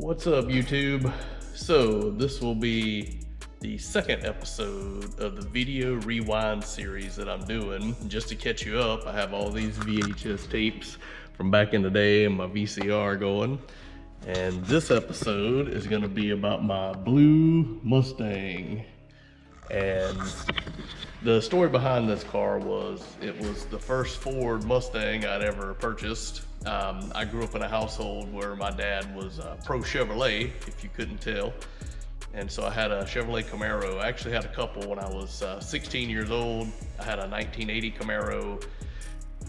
What's up, YouTube? So this will be the second episode of the video rewind series that I'm doing. Just to catch you up, I have all these VHS tapes from back in the day and my VCR going. And this episode is gonna be about my blue Mustang. And the story behind this car was, it was the first Ford Mustang I'd ever purchased. I grew up in a household where my dad was pro Chevrolet, if you couldn't tell. And so I had a Chevrolet Camaro. I actually had a couple when I was 16 years old. I had a 1980 Camaro.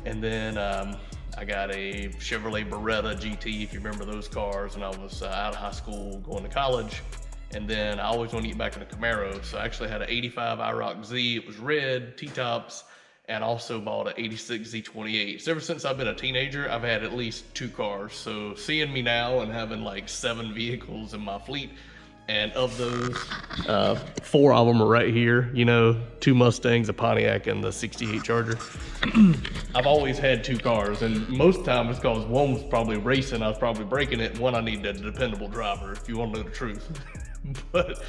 And then I got a Chevrolet Beretta GT, if you remember those cars, when I was out of high school going to college. And then I always want to get back in a Camaro. So I actually had an 85 IROC Z. It was red, T-tops, and also bought an 86 Z28. So ever since I've been a teenager, I've had at least two cars. So seeing me now and having like 7 vehicles in my fleet, and of those, 4 of them are right here, you know, 2 Mustangs, a Pontiac, and the 68 Charger. I've always had 2 cars, and most of the time it's because one was probably racing, I was probably breaking it, and one I needed a dependable driver, if you want to know the truth. But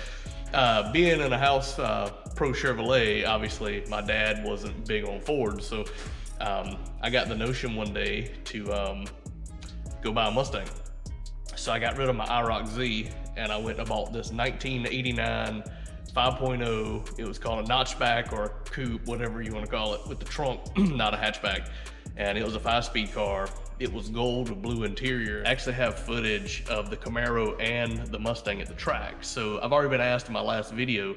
being in a house pro Chevrolet, obviously my dad wasn't big on Ford, so I got the notion one day to go buy a Mustang. So I got rid of my IROC Z and I went and bought this 1989 5.0. It was called a notchback or a coupe, whatever you want to call it, with the trunk, not a hatchback. And it was a 5-speed car. It was gold with blue interior. I actually have footage of the Camaro and the Mustang at the track. So I've already been asked in my last video,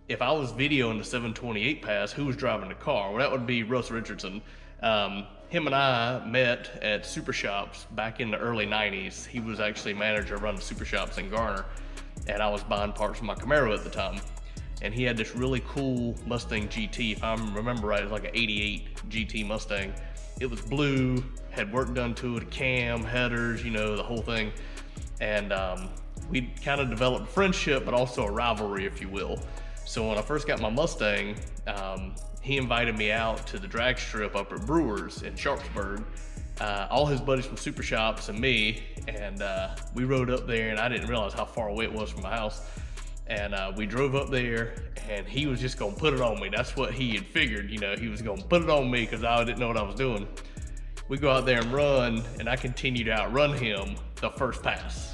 if I was videoing the 728 pass, who was driving the car? Well, that would be Russ Richardson. Him and I met at Super Shops back in the early 90s. He was actually manager running Super Shops in Garner, and I was buying parts for my Camaro at the time. And he had this really cool Mustang GT. If I remember right, it was like an 88 GT Mustang. It was blue, had work done to it, a cam, headers, you know, the whole thing. And we kind of developed a friendship, but also a rivalry, if you will. So when I first got my Mustang, he invited me out to the drag strip up at Brewers in Sharpsburg. All his buddies from Super Shops and me, and we rode up there, and I didn't realize how far away it was from my house. And we drove up there, and he was just gonna put it on me. That's what he had figured, you know, he was gonna put it on me because I didn't know what I was doing. We go out there and run, and I continued to outrun him the first pass.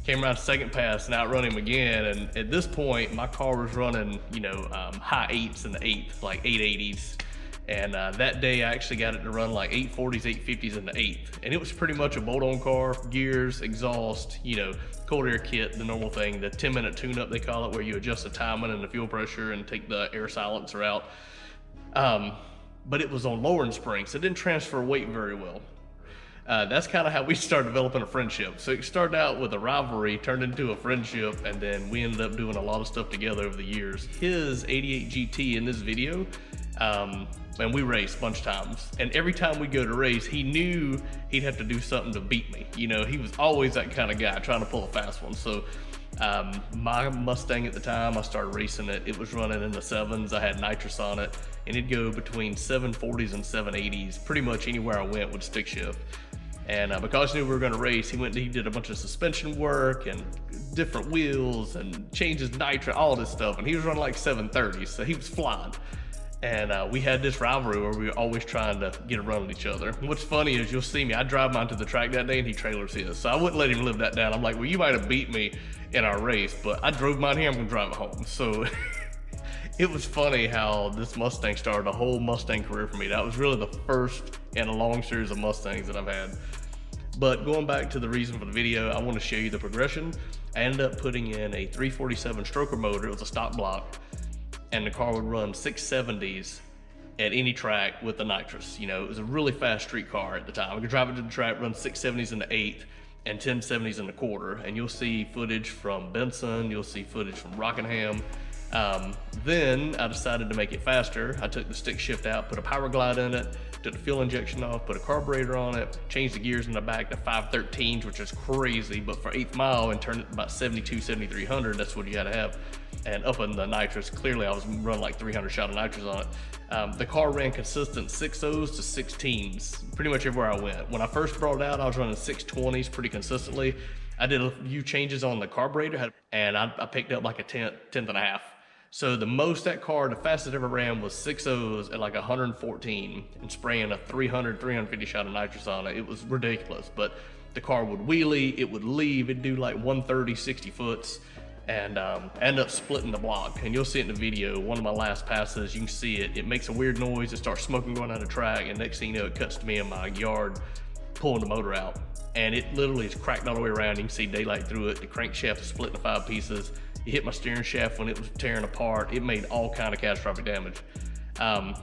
Came around the second pass and outrun him again, and at this point, my car was running, you know, high 8s in the 8th, like 880s. And that day, I actually got it to run like 840s, 850s in the 8th. And it was pretty much a bolt-on car, gears, exhaust, you know, cold air kit, the normal thing, the 10-minute tune-up they call it, where you adjust the timing and the fuel pressure and take the air silencer out. But it was on lowering springs, so it didn't transfer weight very well. That's kind of how we started developing a friendship. So it started out with a rivalry, turned into a friendship, and then we ended up doing a lot of stuff together over the years. His 88 GT in this video, and we raced a bunch of times. And every time we go to race, he knew he'd have to do something to beat me. You know, he was always that kind of guy trying to pull a fast one. So my Mustang at the time, I started racing it. It was running in the 7s. I had nitrous on it, and it'd go between 740s and 780s, pretty much anywhere I went with stick shift. And because he knew we were going to race, he did a bunch of suspension work and different wheels and changed his nitro, all this stuff. And he was running like 730s, so he was flying. And we had this rivalry where we were always trying to get a run with each other. And what's funny is you'll see me, I drive mine to the track that day and he trailers his. So I wouldn't let him live that down. I'm like, well, you might have beat me in our race, but I drove mine here, I'm gonna drive it home. So it was funny how this Mustang started a whole Mustang career for me. That was really the first in a long series of Mustangs that I've had. But going back to the reason for the video, I want to show you the progression. I ended up putting in a 347 stroker motor. It was a stock block, and the car would run 670s at any track with the nitrous. You know, it was a really fast street car at the time. I could drive it to the track, run 670s in the 8th and 1070s in the quarter. And you'll see footage from Benson, you'll see footage from Rockingham. Then I decided to make it faster. I took the stick shift out, put a power glide in it, took the fuel injection off, put a carburetor on it, changed the gears in the back to 513s, which is crazy, but for 8th mile, and turned it to about 72, 7300, that's what you gotta have. And up in the nitrous, clearly I was running like 300 shot of nitrous on it. The car ran consistent 6.0s to 16s, pretty much everywhere I went. When I first brought it out, I was running 620s pretty consistently. I did a few changes on the carburetor, and I picked up like a tenth and a half. So the most that car, the fastest it ever ran was 6.0s at like 114 and spraying a 350 shot of nitrous on it. It was ridiculous, but the car would wheelie, it would leave, it'd do like 130, 60 foots, and end up splitting the block. And you'll see it in the video, one of my last passes, you can see it. It makes a weird noise, it starts smoking going down the track, and next thing you know, it cuts to me in my yard pulling the motor out. And it literally is cracked all the way around. You can see daylight through it. The crankshaft is split into 5 pieces. It hit my steering shaft when it was tearing apart. It made all kind of catastrophic damage.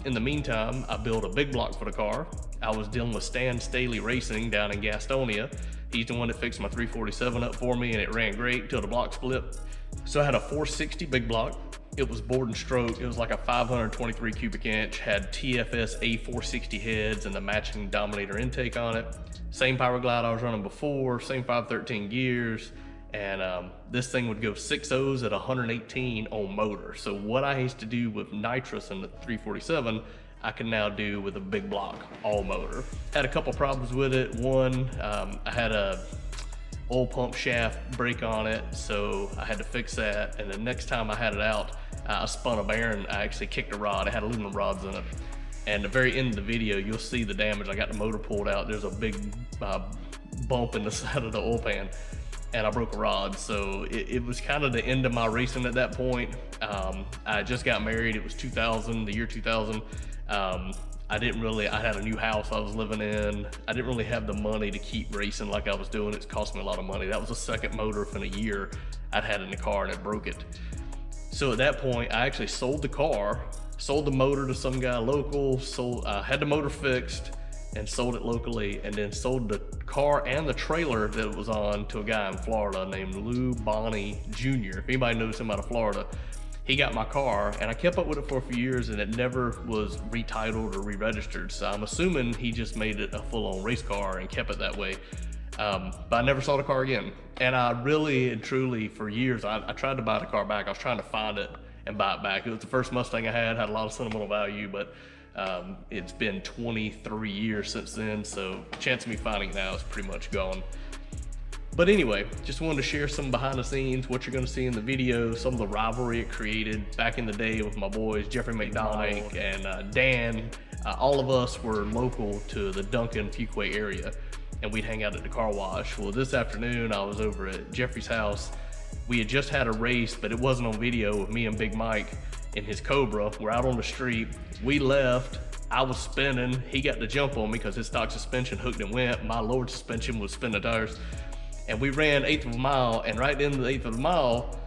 In the meantime, I built a big block for the car. I was dealing with Stan Staley Racing down in Gastonia. He's the one that fixed my 347 up for me, and it ran great until the block split. So I had a 460 big block. It was bored and stroke. It was like a 523 cubic inch, had TFS A460 heads and the matching Dominator intake on it. Same power glide I was running before, same 513 gears, and this thing would go 6.0s at 118 on motor. So what I used to do with nitrous in the 347, I can now do with a big block, all motor. Had a couple problems with it. One, I had a oil pump shaft break on it, so I had to fix that. And the next time I had it out, I spun a bearing. I actually kicked a rod. It had aluminum rods in it. And the very end of the video, you'll see the damage. I got the motor pulled out. There's a big bump in the side of the oil pan, and I broke a rod. So it was kind of the end of my racing at that point. I just got married. It was 2000, the year 2000. I had a new house I was living in. I didn't really have the money to keep racing like I was doing. It's cost me a lot of money. That was the second motor in a year I'd had in the car, and it broke it. So at that point, I actually sold the car, sold the motor to some guy local, had the motor fixed and sold it locally, and then sold the car and the trailer that it was on to a guy in Florida named Lou Bonney Jr. If anybody knows him out of Florida, he got my car, and I kept up with it for a few years, and it never was retitled or re-registered. So I'm assuming he just made it a full-on race car and kept it that way. But I never saw the car again. And I really and truly, for years, I tried to buy the car back. I was trying to find it and buy it back. It was the first Mustang I had a lot of sentimental value, but it's been 23 years since then, so the chance of me finding it now is pretty much gone. But anyway, just wanted to share some behind the scenes, what you're gonna see in the video, some of the rivalry it created back in the day with my boys, Jeffrey McDonald and Dan. All of us were local to the Duncan Fuquay area, and we'd hang out at the car wash. Well, this afternoon I was over at Jeffrey's house. We had just had a race, but it wasn't on video, with me and Big Mike in his Cobra. We're out on the street. We left. I was spinning. He got the jump on me because his stock suspension hooked and went. My lowered suspension was spinning the tires. And we ran 1/8 of a mile, and right into the 1/8 of the mile,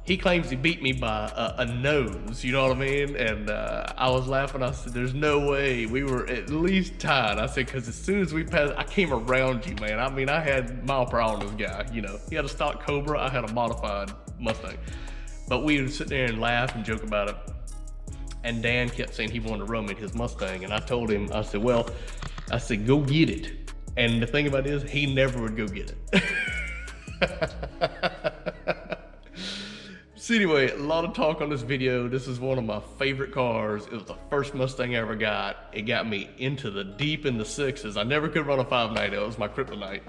he claims he beat me by a nose, you know what I mean? And I was laughing. I said, there's no way. We were at least tied. I said, because as soon as we passed, I came around you, man. I mean, I had mile per hour on this guy, you know. He had a stock Cobra, I had a modified Mustang. But we would sit there and laugh and joke about it. And Dan kept saying he wanted to run me in his Mustang. And I told him, I said, well, go get it. And the thing about it is, he never would go get it. So anyway, a lot of talk on this video. This is one of my favorite cars. It was the first Mustang I ever got. It got me into the deep in the 6s. I never could run a 590. It was my kryptonite.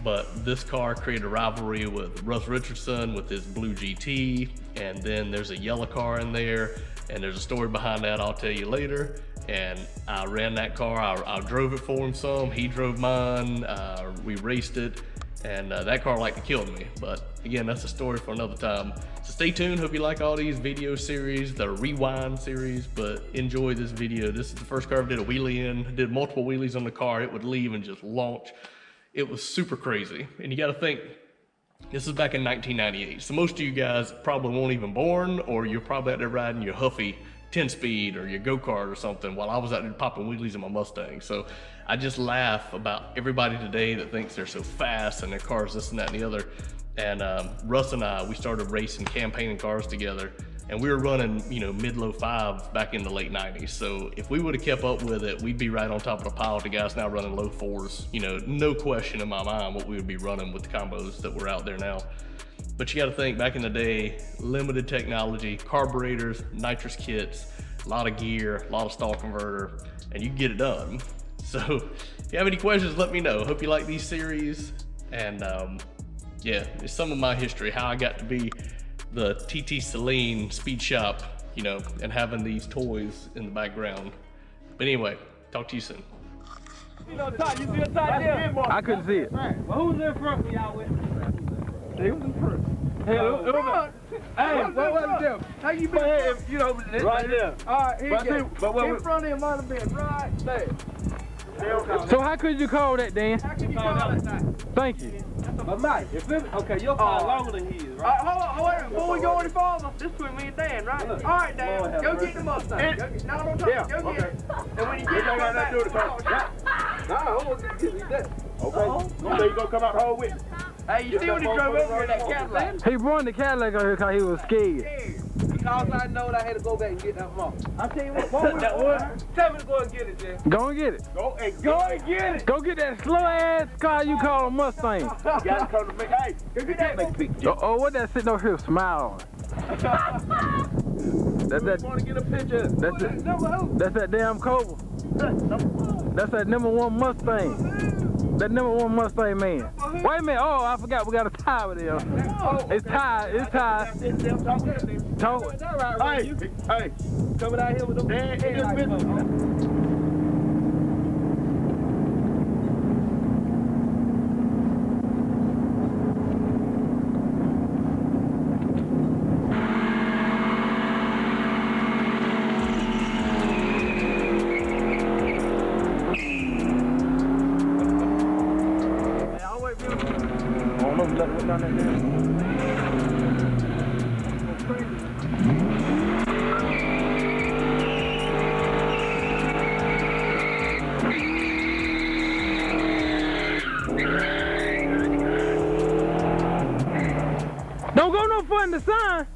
But this car created a rivalry with Russ Richardson with his blue GT. And then there's a yellow car in there. And there's a story behind that I'll tell you later. And I ran that car. I drove it for him some. He drove mine. We raced it. And that car like to kill me. But again, that's a story for another time. So stay tuned. Hope you like all these video series, the rewind series, but enjoy this video. This is the first car I did a wheelie in. Did multiple wheelies on the car. It would leave and just launch. It was super crazy. And you got to think, this is back in 1998. So most of you guys probably weren't even born, or you're probably out there riding your Huffy 10-speed or your go-kart or something while I was out there popping wheelies in my Mustang. So I just laugh about everybody today that thinks they're so fast and their cars this and that and the other. And Russ and I, we started racing, campaigning cars together, and we were running, you know, mid-low 5s back in the late 90s. So if we would have kept up with it, we'd be right on top of the pile with the guys now running low 4s. You know, no question in my mind what we would be running with the combos that were out there now. But you got to think, back in the day, limited technology, carburetors, nitrous kits, a lot of gear, a lot of stall converter, and you can get it done. So if you have any questions, let me know. Hope you like these series, and yeah, it's some of my history, how I got to be the TTSaleen speed shop, you know, and having these toys in the background. But anyway, talk to you soon. You know, Todd, you see a Todd there? I couldn't see it. Right. Well, who's in front when y'all with? He was in front. Hey, what was them? How you been? If, you know, right there. All right, here you go. In front of him might have been right there. So how could you call that, Dan? How can you call that? Thank you. But Mike, if it, okay, your car longer than his, right? Hold on, before we go any farther, this between me and Dan, right? All right, Dan, go get the Mustang. No, don't talk. Go get it. And when you get it, come back. No, hold on, get that. Okay. So you gonna come out home with? Hey, you see when he drove over here in that Cadillac? He brought the Cadillac over here because he was scared. All I know that I had to go back and get that mom. I'll tell you what, tell me to go and get it, Dan. Go and get it. Go and get it. Go get that slow ass car you call a Mustang. You gotta come to make, hey, go get that. Make a picture. Oh, what that sitting over here smile on? That's that. Want to get a picture? That's it. That's that damn Cobra. That's that #1 Mustang. That #1 Mustang man. Wait a minute. Oh, I forgot we got a tie with him. It's tied. It's tied. Talk. Hey, coming out here with them headlights. Don't go no further in the sun.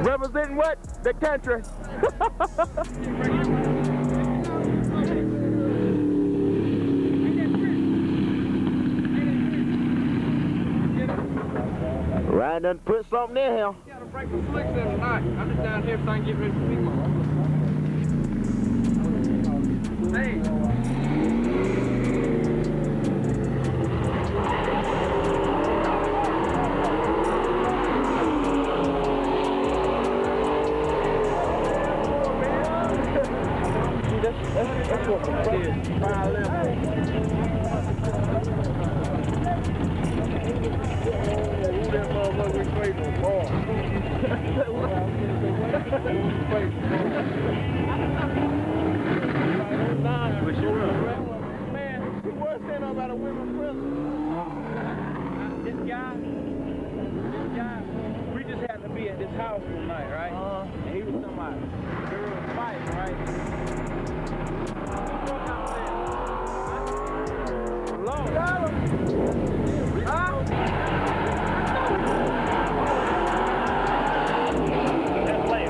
Representing what? The country. Ryan done put something in here. Got to break some flicks in tonight. I'm just down here trying to get ready for people. Hey. That's what it is. 511. That motherfucker we played for ball. Man, he was saying about a women's prison. This guy, we just happened to be at this house one night, right? And he was talking about girls fighting, right?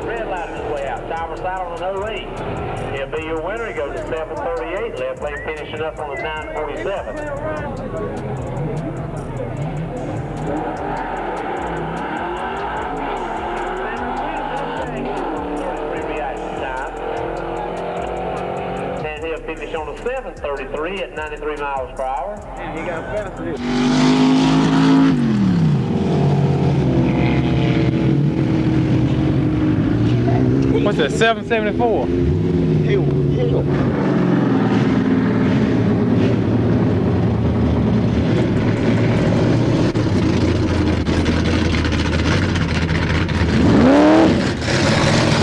Red light on his way out. Driver's side on another lane. He'll be your winner. He goes to 738. Left lane finishing up on the 947. Finish on the 733 at 93 miles per hour. And he got fast here. What's that, 774? Hell.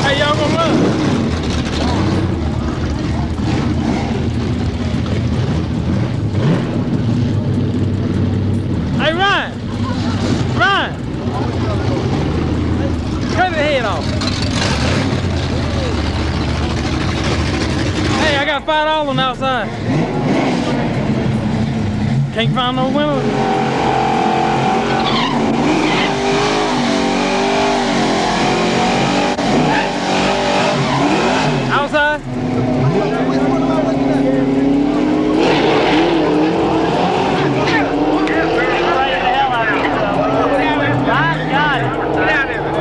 Hey, y'all gonna run? Hey, Ryan! Cut the head off. Hey, I got $5 on the outside. Can't find no winner. outside?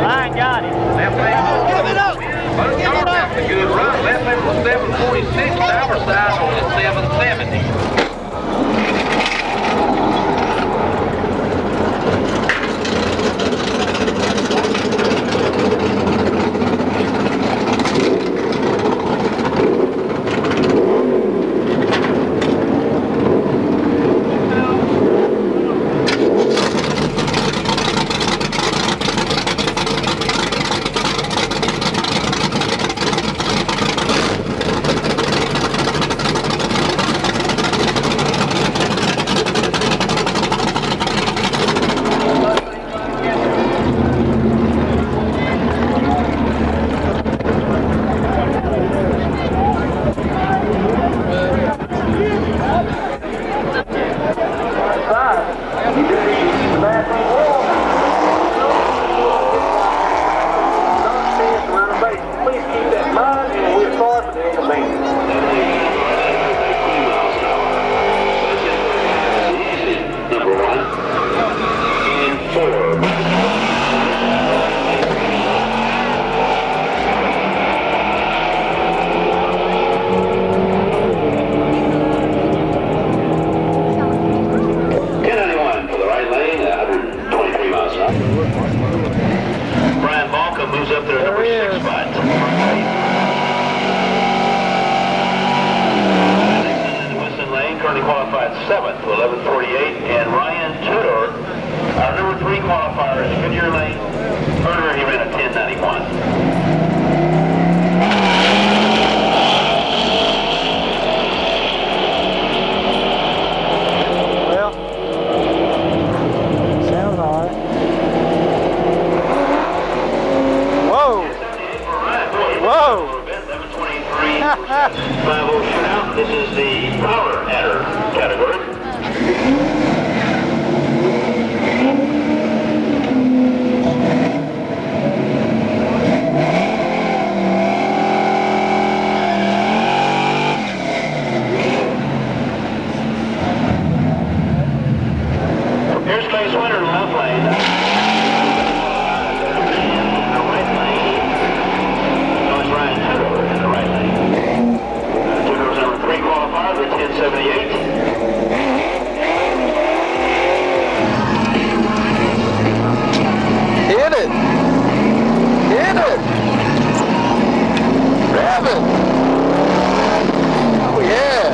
Ryan got it. Give it up. Give it up. A good run. Left lane was 746. Our side was 770. This is the power adder category. Here's Case Winter in the left lane. In the right lane. Notice Ryan Tudor in the right lane. Tudor's number 3 qualifier, the 1078. Hit it! Hit it! Grab it! Oh yeah!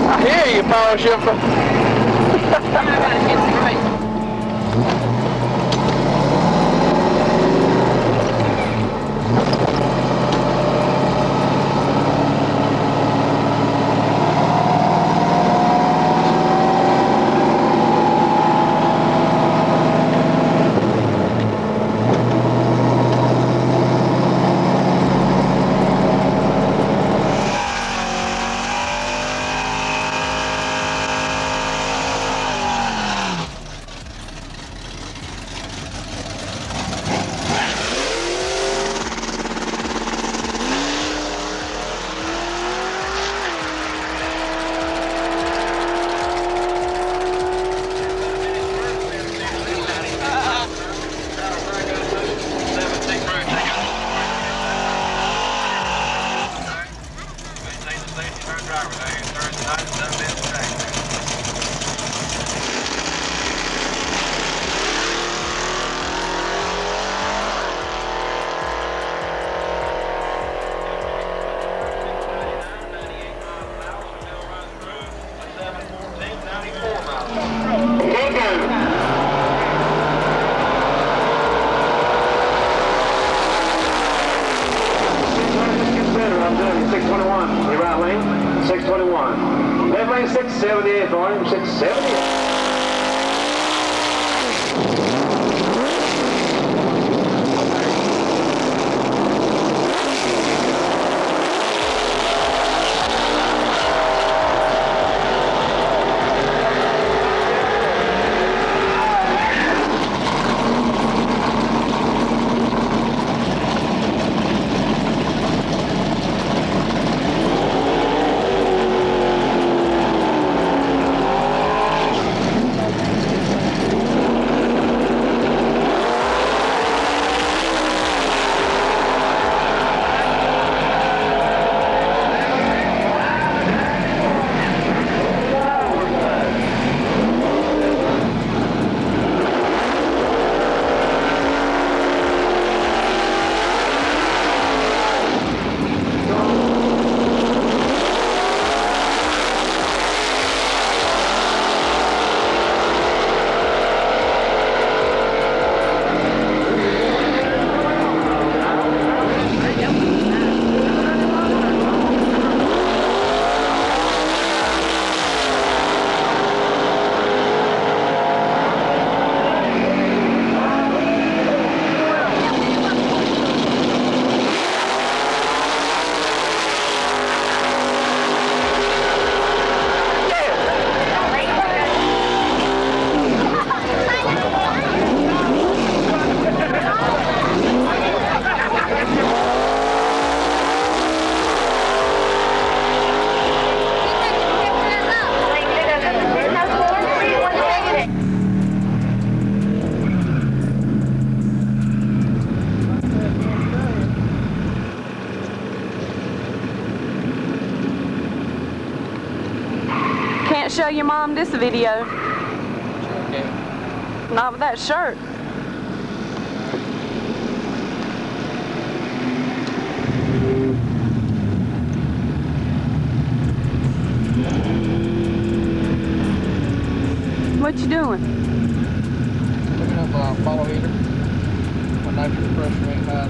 I hear you, power shifter. Left lane 678, volume 678. show your mom this video. Okay. Not with that shirt. What you doing? Looking up a bottle heater. My nitrous pressure ain't high.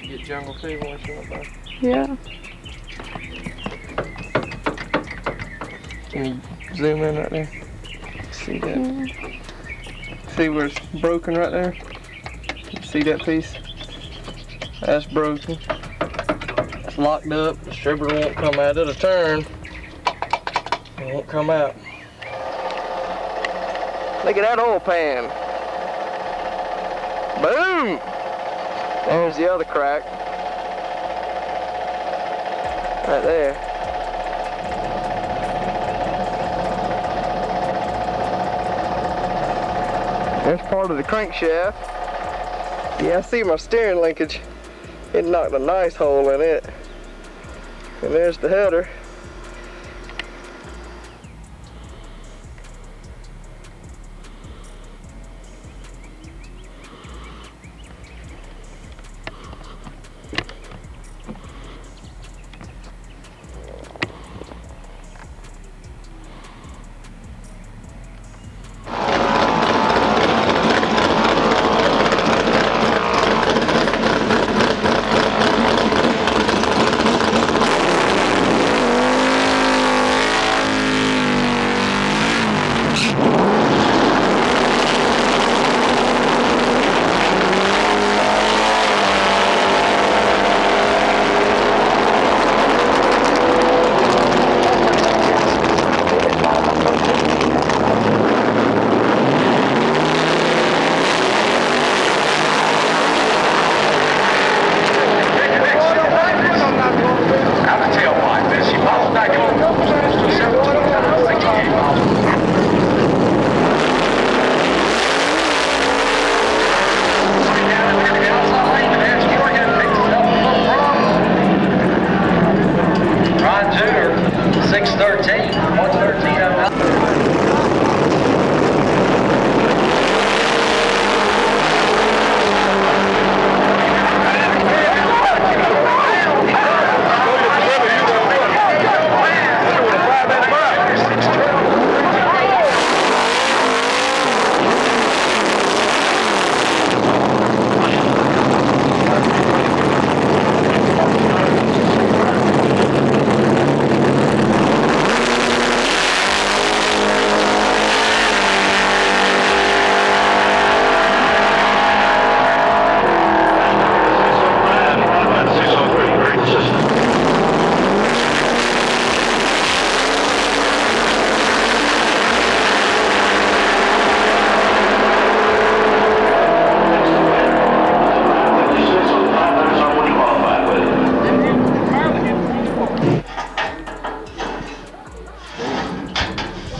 Get jungle fever when she went by. Yeah. Can you zoom in right there? See that? See where it's broken right there? You see that piece? That's broken. It's locked up. The distributor won't come out. It'll turn. It won't come out. Look at that oil pan. Boom! There's the other crack. Right there. There's part of the crankshaft. Yeah, I see my steering linkage. It knocked a nice hole in it. And there's the header.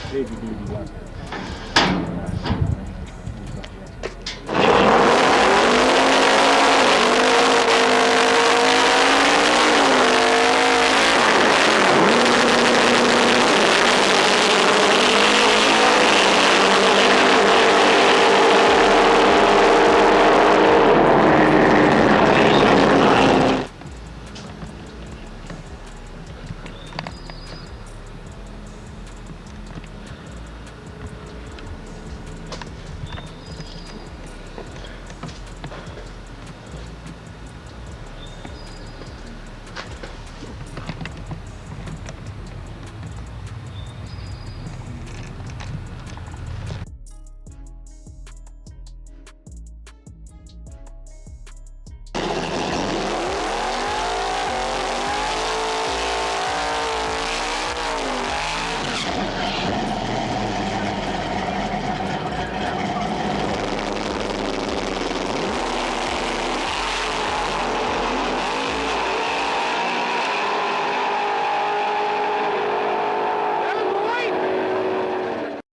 Heavy duty like that.